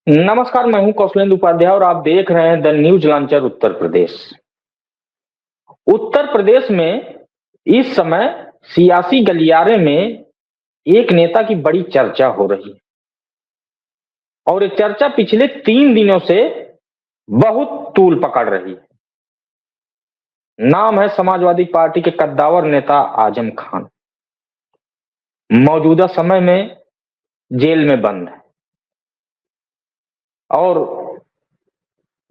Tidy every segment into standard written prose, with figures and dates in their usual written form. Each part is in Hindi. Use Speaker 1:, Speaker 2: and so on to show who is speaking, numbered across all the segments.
Speaker 1: नमस्कार, मैं हूं कौशलेंद्र उपाध्याय और आप देख रहे हैं the news launcher Uttar Pradesh. Uttar Pradesh में इस समय सियासी गलियारे में एक नेता की बड़ी चर्चा हो रही है और ये चर्चा पिछले 3 दिनों से बहुत तूल पकड़ रही है। नाम है समाजवादी पार्टी के कद्दावर नेता आजम खान। मौजूदा समय में जेल में बंद है और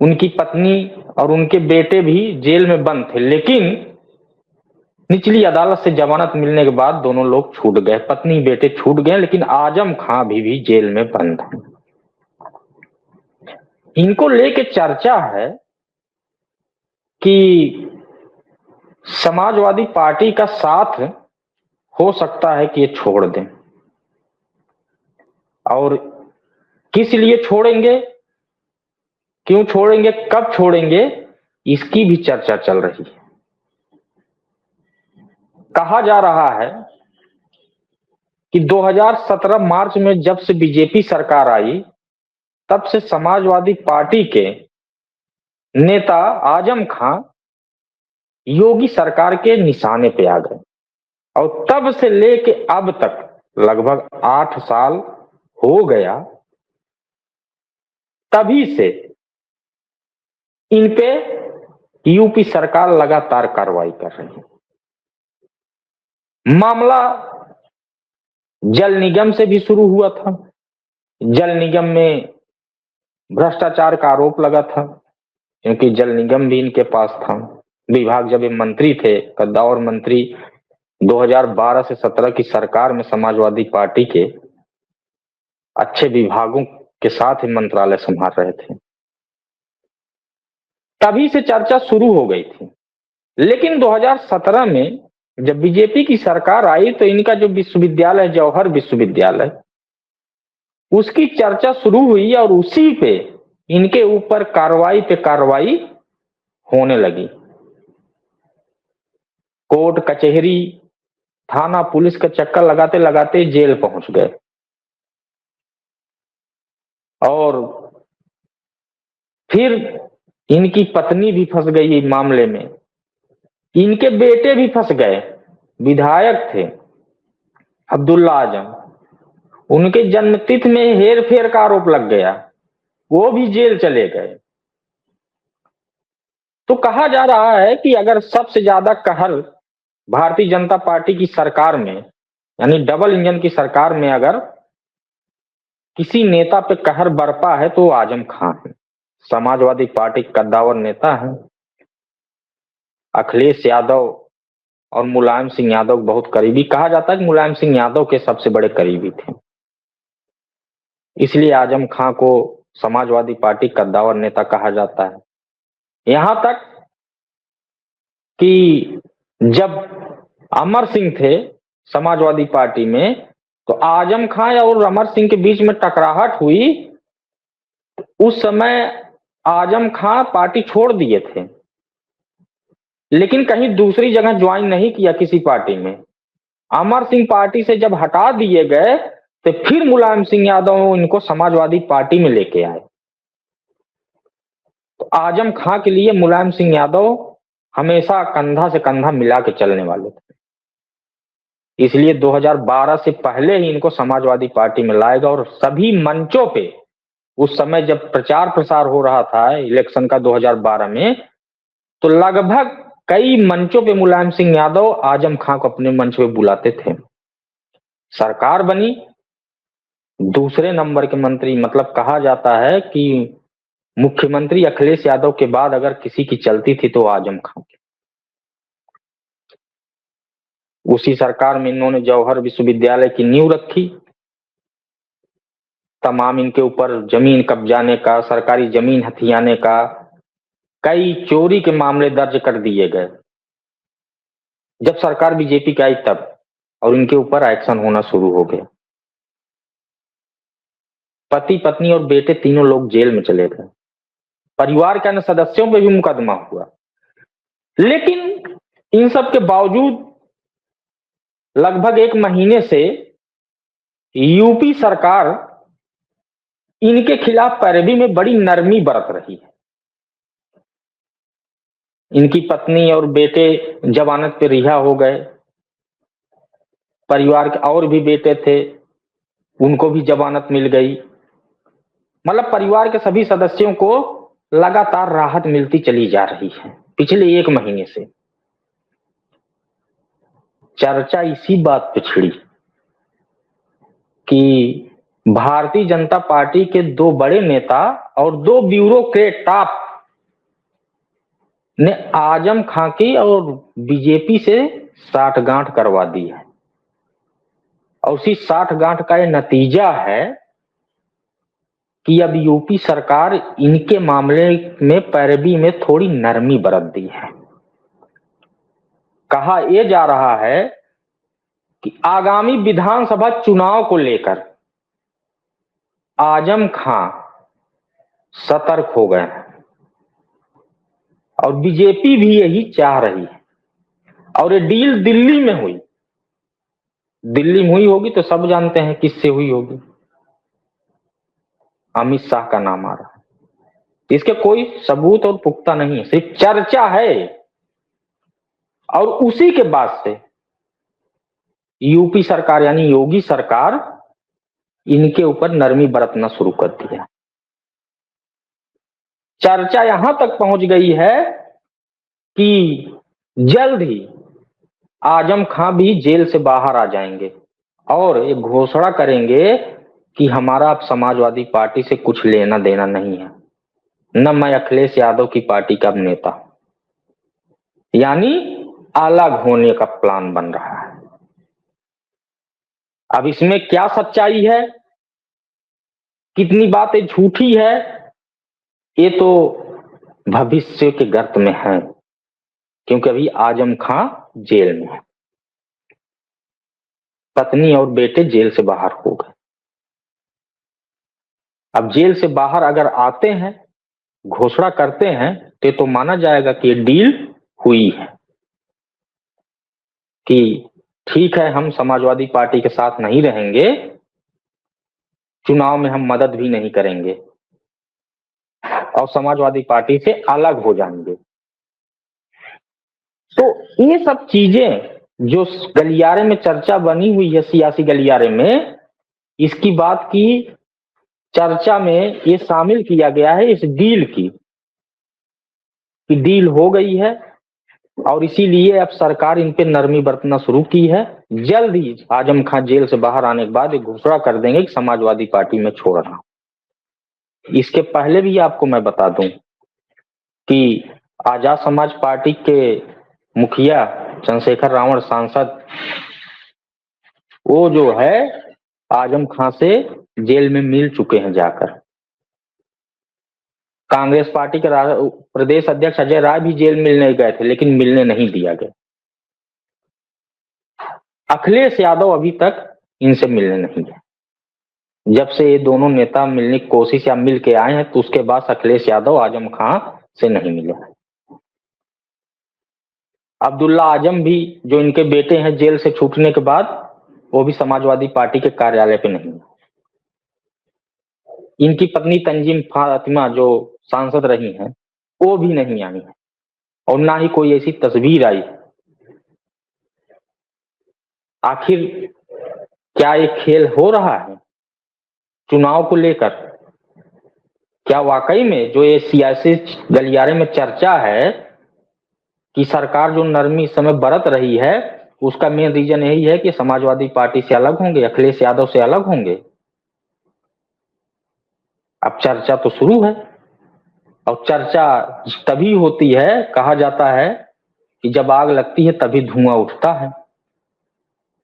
Speaker 1: उनकी पत्नी और उनके बेटे भी जेल में बंद थे, लेकिन निचली अदालत से जमानत मिलने के बाद दोनों लोग छूट गए। पत्नी बेटे छूट गए, लेकिन आजम खां भी जेल में बंद हैं। इनको लेके चर्चा है कि समाजवादी पार्टी का साथ हो सकता है कि ये छोड़ दें, और किस लिए छोड़ेंगे, क्यों छोड़ेंगे, कब छोड़ेंगे, इसकी भी चर्चा चल रही है। कहा जा रहा है कि 2017 मार्च में जब से बीजेपी सरकार आई, तब से समाजवादी पार्टी के नेता आजम खां योगी सरकार के निशाने पे आ गए और तब से लेके अब तक लगभग 8 साल हो गया। तभी से इन पे यूपी सरकार लगातार कार्रवाई कर रही है। मामला जल निगम से भी शुरू हुआ था। जल निगम में भ्रष्टाचार का आरोप लगा था, क्योंकि जल निगम भी इनके पास था। विभाग जब ये मंत्री थे, कद्दावर मंत्री, 2012 से 17 की सरकार में समाजवादी पार्टी के अच्छे विभागों के साथ ही मंत्रालय संभाल रहे थे। तभी से चर्चा शुरू हो गई थी, लेकिन 2017 में जब बीजेपी की सरकार आई तो इनका जो विश्वविद्यालय, जौहर विश्वविद्यालय, उसकी चर्चा शुरू हुई और उसी पे इनके ऊपर कार्रवाई पे कार्रवाई होने लगी। कोर्ट कचहरी, थाना, पुलिस का चक्कर लगाते लगाते जेल पहुंच गए और फिर इनकी पत्नी भी फंस गई इस मामले में। इनके बेटे भी फंस गए। विधायक थे अब्दुल्ला आजम, उनके जन्मतिथि में हेर फेर का आरोप लग गया, वो भी जेल चले गए। तो कहा जा रहा है कि अगर सबसे ज्यादा कहर भारतीय जनता पार्टी की सरकार में, यानी डबल इंजन की सरकार में, अगर किसी नेता पे कहर बरपा है तो आजम खां है। समाजवादी पार्टी के कद्दावर नेता है। अखिलेश यादव और मुलायम सिंह यादव बहुत करीबी, कहा जाता है कि मुलायम सिंह यादव के सबसे बड़े करीबी थे, इसलिए आजम खां को समाजवादी पार्टी कद्दावर नेता कहा जाता है। यहां तक कि जब अमर सिंह थे समाजवादी पार्टी में, तो आजम खां और अमर सिंह के बीच में टकराहट हुई। उस समय आजम खां पार्टी छोड़ दिए थे, लेकिन कहीं दूसरी जगह ज्वाइन नहीं किया किसी पार्टी में। अमर सिंह पार्टी से जब हटा दिए गए तो फिर मुलायम सिंह यादव इनको समाजवादी पार्टी में लेके आए। तो आजम खां के लिए मुलायम सिंह यादव हमेशा कंधा से कंधा मिला के चलने वाले थे, इसलिए 2012 से पहले ही इनको समाजवादी पार्टी में लाएगा। और सभी मंचों पे उस समय जब प्रचार प्रसार हो रहा था इलेक्शन का 2012 में, तो लगभग कई मंचों पे मुलायम सिंह यादव आजम खां को अपने मंच पे बुलाते थे। सरकार बनी, दूसरे नंबर के मंत्री, मतलब कहा जाता है कि मुख्यमंत्री अखिलेश यादव के बाद अगर किसी की चलती थी तो आजम खां की। उसी सरकार में इन्होंने जौहर विश्वविद्यालय की नींव रखी। तमाम इनके ऊपर जमीन कब्जाने का, सरकारी जमीन हथियाने का, कई चोरी के मामले दर्ज कर दिए गए जब सरकार बीजेपी की आई तब, और इनके ऊपर एक्शन होना शुरू हो गया। पति, पत्नी और बेटे तीनों लोग जेल में चले गए। परिवार के अन्य सदस्यों पे भी मुकदमा हुआ, लेकिन इन सब के बावजूद लगभग 1 महीने से यूपी सरकार इनके खिलाफ पैरवी में बड़ी नरमी बरत रही है। इनकी पत्नी और बेटे जमानत पे रिहा हो गए, परिवार के और भी बेटे थे, उनको भी जमानत मिल गई। मतलब परिवार के सभी सदस्यों को लगातार राहत मिलती चली जा रही है पिछले 1 महीने से। चर्चा इसी बात पे छिड़ी कि भारतीय जनता पार्टी के 2 बड़े नेता और 2 ब्यूरोक्रेट टॉप ने आजम खां की और बीजेपी से साठगांठ करवा दी है, और उसी साठगांठ का ये नतीजा है कि अब यूपी सरकार इनके मामले में पैरवी में थोड़ी नरमी बरत दी है। कहा यह जा रहा है कि आगामी विधानसभा चुनाव को लेकर आजम खां सतर्क हो गए हैं, और बीजेपी भी यही चाह रही है। और ये डील दिल्ली में हुई, दिल्ली में हुई होगी तो सब जानते हैं किससे हुई होगी। अमित शाह का नाम आ रहा है, इसके कोई सबूत और पुख्ता नहीं है, सिर्फ चर्चा है। और उसी के बाद से यूपी सरकार यानी योगी सरकार इनके ऊपर नरमी बरतना शुरू कर दिया। चर्चा यहां तक पहुंच गई है कि जल्द ही आजम खां भी जेल से बाहर आ जाएंगे और एक घोषणा करेंगे कि हमारा अब समाजवादी पार्टी से कुछ लेना देना नहीं है, न मैं अखिलेश यादव की पार्टी का नेता, यानी अलग होने का प्लान बन रहा है। अब इसमें क्या सच्चाई है, कितनी बातें झूठी है, ये तो भविष्य के गर्त में है, क्योंकि अभी आजम खां जेल में है, पत्नी और बेटे जेल से बाहर हो गए। अब जेल से बाहर अगर आते हैं, घोषणा करते हैं, तो माना जाएगा कि डील हुई है कि ठीक है, हम समाजवादी पार्टी के साथ नहीं रहेंगे, चुनाव में हम मदद भी नहीं करेंगे और समाजवादी पार्टी से अलग हो जाएंगे। तो ये सब चीजें जो गलियारे में चर्चा बनी हुई है, सियासी गलियारे में, इसकी बात की चर्चा में ये शामिल किया गया है इस डील की, कि डील हो गई है और इसीलिए अब सरकार इन पे नरमी बरतना शुरू की है। जल्द ही आजम खां जेल से बाहर आने के बाद एक घोषणा कर देंगे कि समाजवादी पार्टी में छोड़ रहा हूं। इसके पहले भी आपको मैं बता दूं कि आजाद समाज पार्टी के मुखिया चंद्रशेखर रावण सांसद, वो जो है आजम खां से जेल में मिल चुके हैं जाकर। कांग्रेस पार्टी के प्रदेश अध्यक्ष अजय राय भी जेल मिलने गए थे, लेकिन मिलने नहीं दिया गया। अखिलेश यादव अभी तक इनसे मिलने नहीं गए। जब से ये दोनों नेता मिलने की कोशिश या मिल के आए हैं, तो उसके बाद अखिलेश यादव आजम खां से नहीं मिले। अब्दुल्ला आजम भी, जो इनके बेटे हैं, जेल से छूटने के बाद वो भी समाजवादी पार्टी के कार्यालय पे नहीं है। इनकी पत्नी तंजीम फातिमा, जो सांसद रही हैं, वो भी नहीं आई है, और ना ही कोई ऐसी तस्वीर आई। आखिर क्या ये खेल हो रहा है चुनाव को लेकर? क्या वाकई में जो ये सियासी गलियारे में चर्चा है कि सरकार जो नरमी इस समय बरत रही है, उसका मेन रीजन यही है कि समाजवादी पार्टी से अलग होंगे, अखिलेश यादव से अलग होंगे? अब चर्चा तो शुरू है, और चर्चा तभी होती है, कहा जाता है कि जब आग लगती है तभी धुआं उठता है।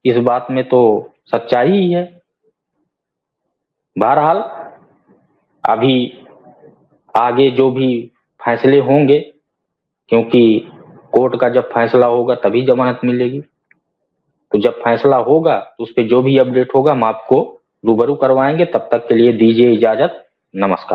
Speaker 1: इस बात में तो सच्चाई ही है। बहरहाल अभी आगे जो भी फैसले होंगे, क्योंकि कोर्ट का जब फैसला होगा तभी जमानत मिलेगी, तो जब फैसला होगा तो उस पर जो भी अपडेट होगा हम आपको रूबरू करवाएंगे। तब तक के लिए दीजिए इजाजत, नमस्कार।